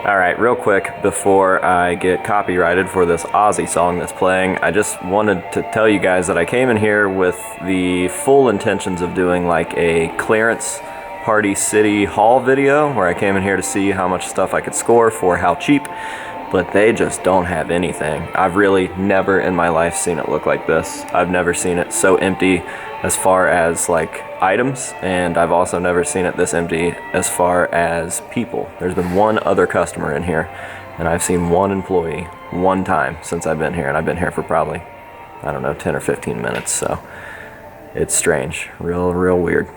Alright, real quick, before I get copyrighted for this Aussie song that's playing, I just wanted to tell you guys that I came in here with the full intentions of doing like a clearance Party City haul video, where I came in here to see how much stuff I could score for how cheap, but they just don't have anything. I've really never in my life seen it look like this. I've never seen it so empty as far as like items, and I've also never seen it this empty as far as people. There's been one other customer in here, and I've seen one employee one time since I've been here, and I've been here for probably, I don't know, 10 or 15 minutes, so it's strange, real weird.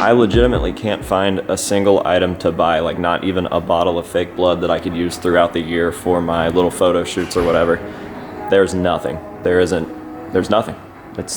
I legitimately can't find a single item to buy, like not even a bottle of fake blood that I could use throughout the year for my little photo shoots or whatever. There's nothing. There's nothing.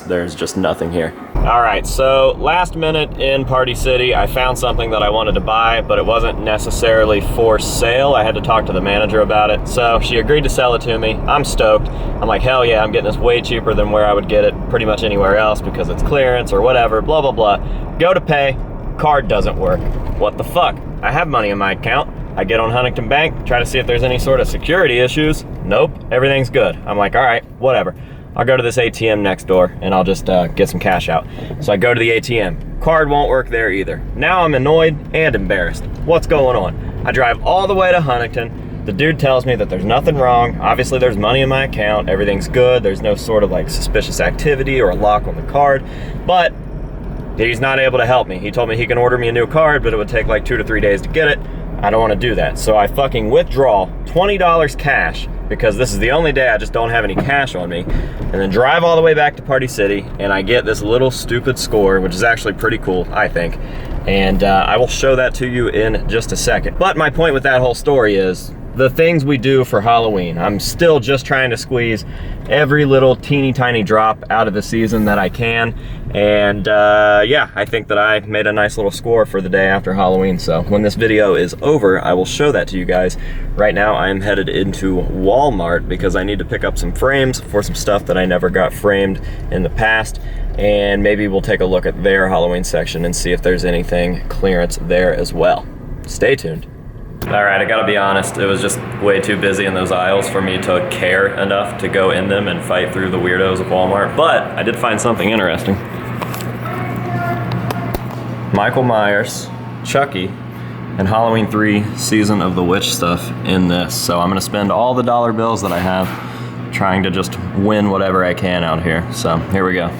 There's just nothing here. All right, so last minute in Party City, I found something that I wanted to buy, but it wasn't necessarily for sale. I had to talk to the manager about it. So she agreed to sell it to me. I'm stoked. I'm like, hell yeah, I'm getting this way cheaper than where I would get it pretty much anywhere else because it's clearance or whatever, blah, blah, blah. Go to pay, card doesn't work. What the fuck? I have money in my account. I get on Huntington Bank, try to see if there's any sort of security issues. Nope, everything's good. I'm like, all right, whatever. I'll go to this ATM next door and I'll just get some cash out. So I go to the ATM. Card won't work there either. Now I'm annoyed and embarrassed. What's going on? I drive all the way to Huntington. The dude tells me that there's nothing wrong. Obviously there's money in my account. Everything's good. There's no sort of like suspicious activity or a lock on the card. But he's not able to help me. He told me he can order me a new card, but it would take like 2 to 3 days to get it. I don't want to do that. So I fucking withdraw $20 cash because this is the only day I just don't have any cash on me, and then drive all the way back to Party City, and I get this little stupid score, which is actually pretty cool, I think. And I will show that to you in just a second. But my point with that whole story is the things we do for Halloween. I'm still just trying to squeeze every little teeny tiny drop out of the season that I can. And yeah, I think that I made a nice little score for the day after Halloween. So when this video is over, I will show that to you guys. Right now I'm headed into Walmart because I need to pick up some frames for some stuff that I never got framed in the past. And maybe we'll take a look at their Halloween section and see if there's anything clearance there as well. Stay tuned. All right, I gotta be honest, it was just way too busy in those aisles for me to care enough to go in them and fight through the weirdos of Walmart, but I did find something interesting. Michael Myers, Chucky, and Halloween 3 Season of the Witch stuff in this. So I'm gonna spend all the dollar bills that I have trying to just win whatever I can out here. So here we go.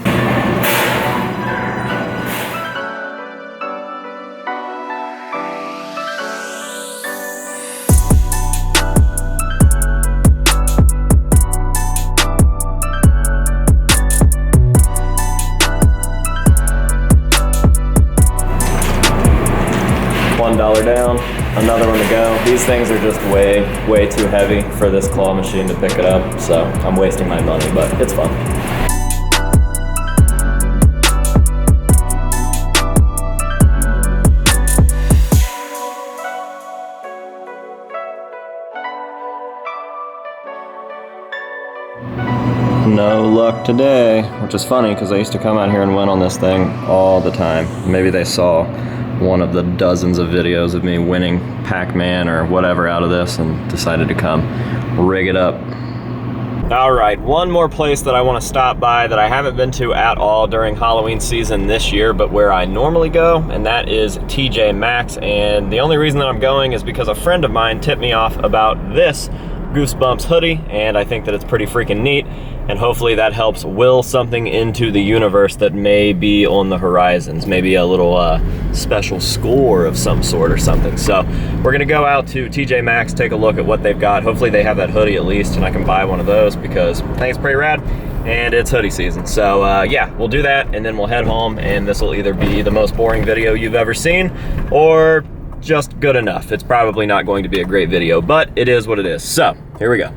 $1 down, another one to go. These things are just way too heavy for this claw machine to pick it up, so I'm wasting my money, but it's fun. No luck today, which is funny because I used to come out here and win on this thing all the time. Maybe they saw one of the dozens of videos of me winning Pac-Man or whatever out of this and decided to come rig it up. All right, one more place that I want to stop by that I haven't been to at all during Halloween season this year, but where I normally go, and that is TJ Maxx. And the only reason that I'm going is because a friend of mine tipped me off about this Goosebumps hoodie, and I think that it's pretty freaking neat, and hopefully that helps will something into the universe that may be on the horizons, maybe a little special score of some sort or something. So we're gonna go out to TJ Maxx, take a look at what they've got. Hopefully they have that hoodie at least, and I can buy one of those because I think it's pretty rad, and it's hoodie season. So yeah, we'll do that, and then we'll head home, and this will either be the most boring video you've ever seen, or just good enough. It's probably not going to be a great video, but it is what it is. So, here we go.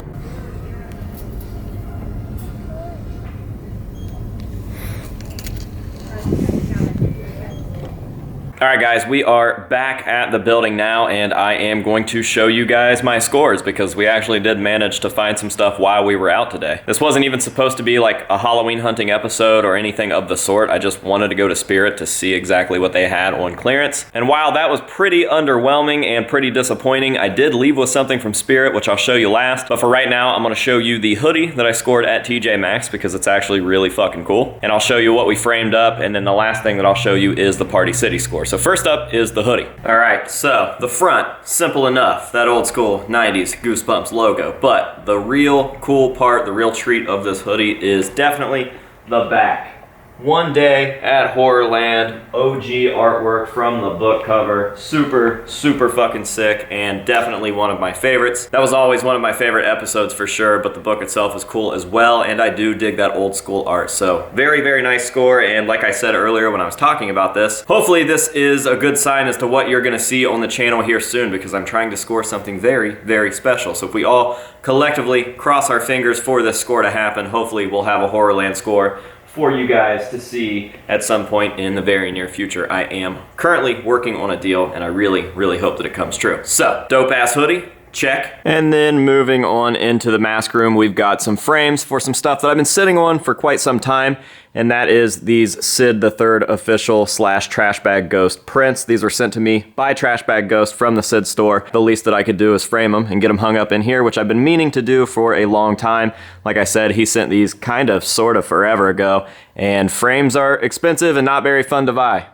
All right, guys, we are back at the building now, and I am going to show you guys my scores because we actually did manage to find some stuff while we were out today. This wasn't even supposed to be like a Halloween hunting episode or anything of the sort. I just wanted to go to Spirit to see exactly what they had on clearance. And while that was pretty underwhelming and pretty disappointing, I did leave with something from Spirit, which I'll show you last. But for right now, I'm gonna show you the hoodie that I scored at TJ Maxx because it's actually really fucking cool. And I'll show you what we framed up, and then the last thing that I'll show you is the Party City score. So first up is the hoodie. All right, so the front, simple enough, that old school 90s Goosebumps logo. But the real cool part, the real treat of this hoodie is definitely the back. One Day at Horrorland, OG artwork from the book cover. Super, super fucking sick, and definitely one of my favorites. That was always one of my favorite episodes for sure, but the book itself is cool as well, and I do dig that old school art. So very, very nice score, and like I said earlier when I was talking about this, hopefully this is a good sign as to what you're gonna see on the channel here soon, because I'm trying to score something very, very special. So if we all collectively cross our fingers for this score to happen, hopefully we'll have a Horrorland score for you guys to see at some point in the very near future. I am currently working on a deal, and I really, really hope that it comes true. So, dope ass hoodie, check. And then moving on into the mask room, we've got some frames for some stuff that I've been sitting on for quite some time, and that is these Sid the Third official / Trash Bag Ghost prints. These were sent to me by Trash Bag Ghost from the Sid store. The least that I could do is frame them and get them hung up in here, which I've been meaning to do for a long time. Like I said, he sent these kind of sort of forever ago, and frames are expensive and not very fun to buy.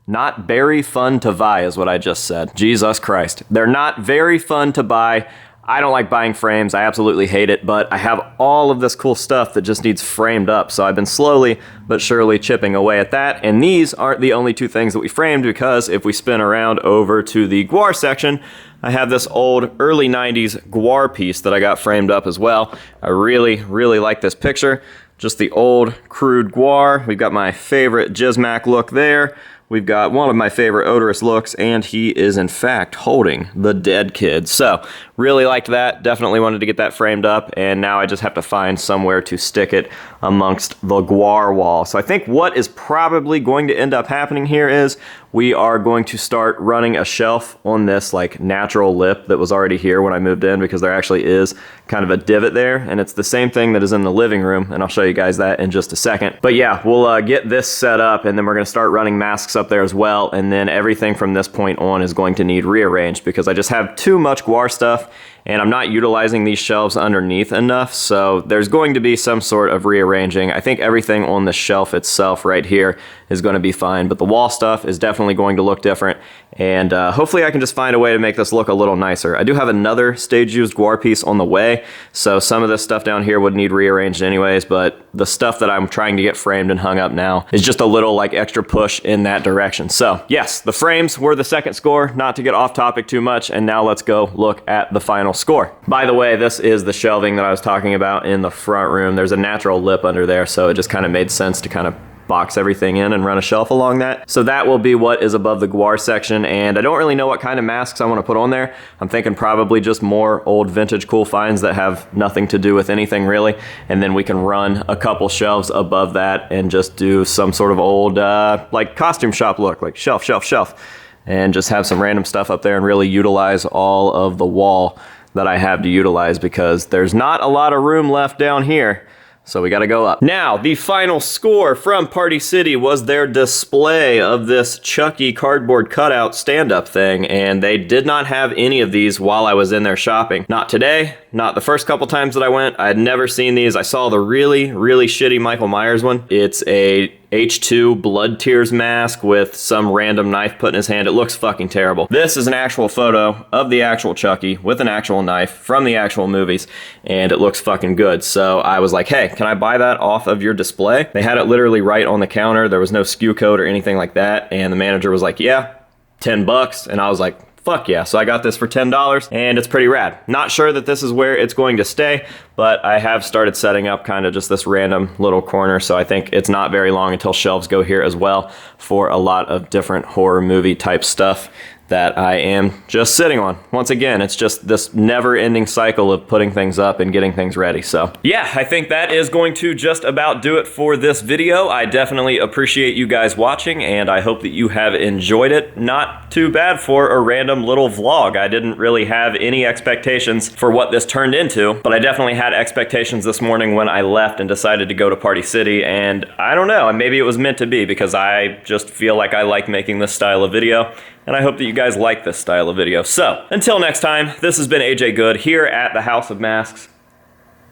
Not very fun to buy is what I just said. Jesus Christ. They're not very fun to buy. I don't like buying frames. I absolutely hate it, but I have all of this cool stuff that just needs framed up. So I've been slowly but surely chipping away at that. And these aren't the only two things that we framed, because if we spin around over to the Gwar section, I have this old early 90s Gwar piece that I got framed up as well. I really, really like this picture. Just the old crude Gwar. We've got my favorite Jizmac look there. We've got one of my favorite odorous looks, and he is in fact holding the dead kid. So really liked that, definitely wanted to get that framed up, and now I just have to find somewhere to stick it amongst the Gwar wall. So I think what is probably going to end up happening here is we are going to start running a shelf on this like natural lip that was already here when I moved in, because there actually is kind of a divot there, and it's the same thing that is in the living room, and I'll show you guys that in just a second. But yeah, we'll get this set up, and then we're gonna start running masks up there as well, and then everything from this point on is going to need rearranged because I just have too much Gwar stuff, and I'm not utilizing these shelves underneath enough, so there's going to be some sort of rearranging. I think everything on the shelf itself right here is going to be fine, but the wall stuff is definitely going to look different, and hopefully I can just find a way to make this look a little nicer. I do have another stage-used Gwar piece on the way, so some of this stuff down here would need rearranged anyways, but the stuff that I'm trying to get framed and hung up now is just a little like extra push in that direction. So yes, the frames were the second score, not to get off topic too much, and now let's go look at the final score. By the way, this is the shelving that I was talking about in the front room. There's a natural lip under there, so it just kind of made sense to kind of box everything in and run a shelf along that. So that will be what is above the Gwar section, and I don't really know what kind of masks I want to put on there. I'm thinking probably just more old vintage cool finds that have nothing to do with anything really, and then we can run a couple shelves above that and just do some sort of old like costume shop look, like shelf, shelf, shelf, and just have some random stuff up there and really utilize all of the wall that I have to utilize, because there's not a lot of room left down here. So we gotta go up. Now, the final score from Party City was their display of this Chucky cardboard cutout stand-up thing, and they did not have any of these while I was in there shopping. Not today, not the first couple times that I went. I had never seen these. I saw the really, really shitty Michael Myers one. It's a H2 blood tears mask with some random knife put in his hand. It looks fucking terrible. This is an actual photo of the actual Chucky with an actual knife from the actual movies, and it looks fucking good. So I was like, hey, can I buy that off of your display? They had it literally right on the counter. There was no SKU code or anything like that, and the manager was like, yeah, $10. And I was like, fuck yeah. So I got this for $10, and it's pretty rad. Not sure that this is where it's going to stay, but I have started setting up kind of just this random little corner, so I think it's not very long until shelves go here as well for a lot of different horror movie type stuff that I am just sitting on. Once again, it's just this never-ending cycle of putting things up and getting things ready. So yeah, I think that is going to just about do it for this video. I definitely appreciate you guys watching, and I hope that you have enjoyed it. Not too bad for a random little vlog. I didn't really have any expectations for what this turned into, but I definitely had expectations this morning when I left and decided to go to Party City, and I don't know, maybe it was meant to be because I just feel like I like making this style of video, and I hope that you guys like this style of video. So, until next time, this has been AJ Good here at the House of Masks,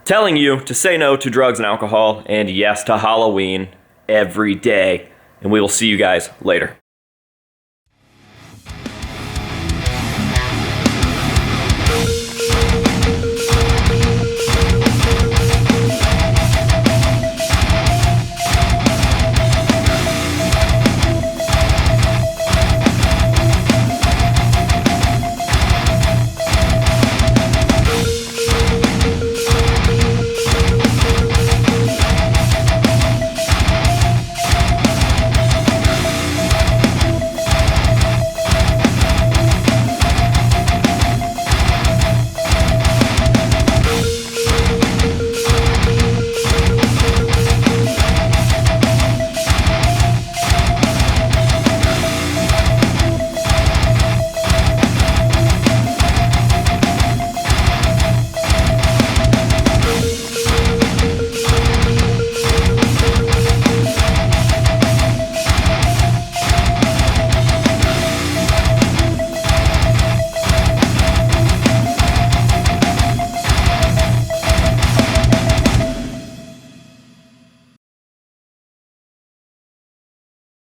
telling you to say no to drugs and alcohol, and yes to Halloween every day. And we will see you guys later.